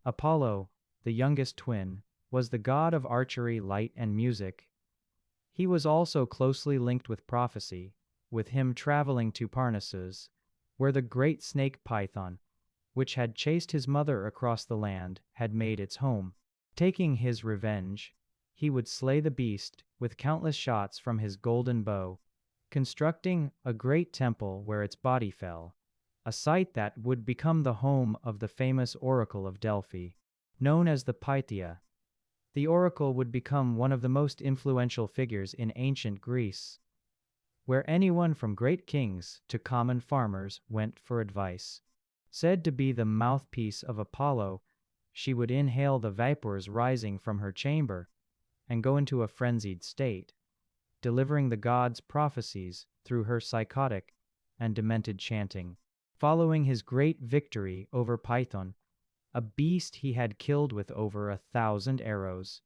Apollo, the youngest twin, was the god of archery, light, and music. He was also closely linked with prophecy, with him traveling to Parnassus, where the great snake python, which had chased his mother across the land, had made its home. Taking his revenge, he would slay the beast with countless shots from his golden bow, constructing a great temple where its body fell, a site that would become the home of the famous oracle of Delphi, known as the Pythia. The oracle would become one of the most influential figures in ancient Greece, where anyone from great kings to common farmers went for advice. Said to be the mouthpiece of Apollo, she would inhale the vapors rising from her chamber and go into a frenzied state, delivering the gods' prophecies through her psychotic and demented chanting. Following his great victory over Python, a beast he had killed with over 1,000 arrows,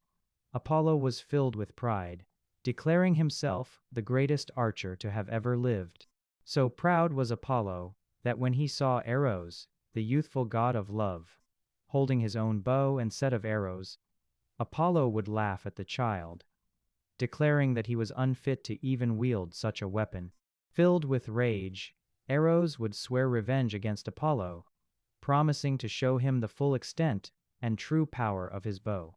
Apollo was filled with pride, declaring himself the greatest archer to have ever lived. So proud was Apollo that when he saw Eros, the youthful god of love, holding his own bow and set of arrows, Apollo would laugh at the child, declaring that he was unfit to even wield such a weapon. Filled with rage, Eros would swear revenge against Apollo, promising to show him the full extent and true power of his bow.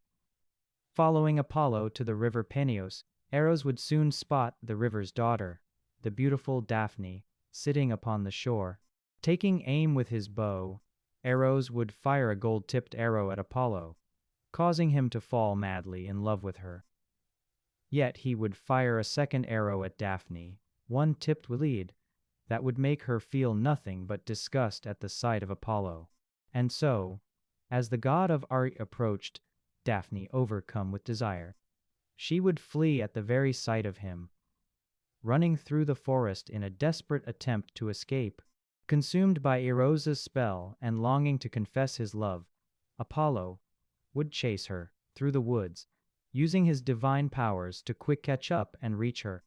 Following Apollo to the river Peneus, Eros would soon spot the river's daughter, the beautiful Daphne, sitting upon the shore. Taking aim with his bow, Eros would fire a gold-tipped arrow at Apollo, causing him to fall madly in love with her. Yet he would fire a second arrow at Daphne, one tipped with lead, that would make her feel nothing but disgust at the sight of Apollo. And so, as the god of art approached, Daphne overcome with desire, she would flee at the very sight of him, running through the forest in a desperate attempt to escape. Consumed by Eros's spell and longing to confess his love, Apollo would chase her through the woods, using his divine powers to quick catch up and reach her.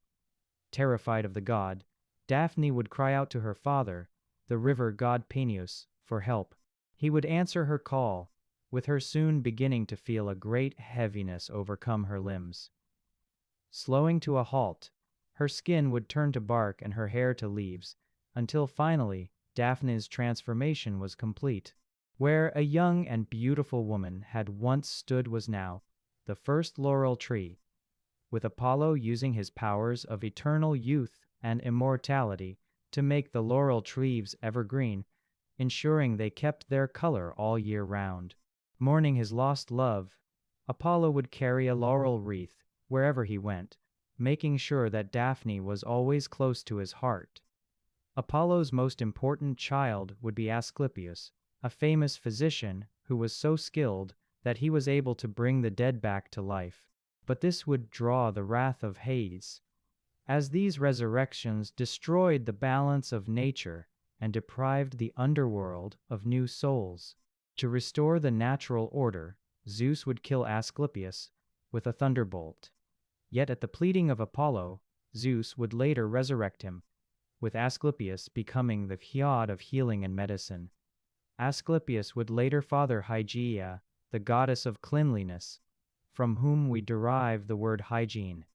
Terrified of the god, Daphne would cry out to her father, the river god Peneus, for help. He would answer her call, with her soon beginning to feel a great heaviness overcome her limbs. Slowing to a halt, her skin would turn to bark and her hair to leaves, until finally Daphne's transformation was complete. Where a young and beautiful woman had once stood was now the first laurel tree, with Apollo using his powers of eternal youth and immortality to make the laurel trees evergreen, ensuring they kept their color all year round. Mourning his lost love, Apollo would carry a laurel wreath wherever he went, making sure that Daphne was always close to his heart. Apollo's most important child would be Asclepius, a famous physician who was so skilled that he was able to bring the dead back to life. But this would draw the wrath of Hades, as these resurrections destroyed the balance of nature and deprived the underworld of new souls. To restore the natural order, Zeus would kill Asclepius with a thunderbolt. Yet at the pleading of Apollo, Zeus would later resurrect him, with Asclepius becoming the god of healing and medicine. Asclepius would later father Hygeia, the goddess of cleanliness, from whom we derive the word hygiene.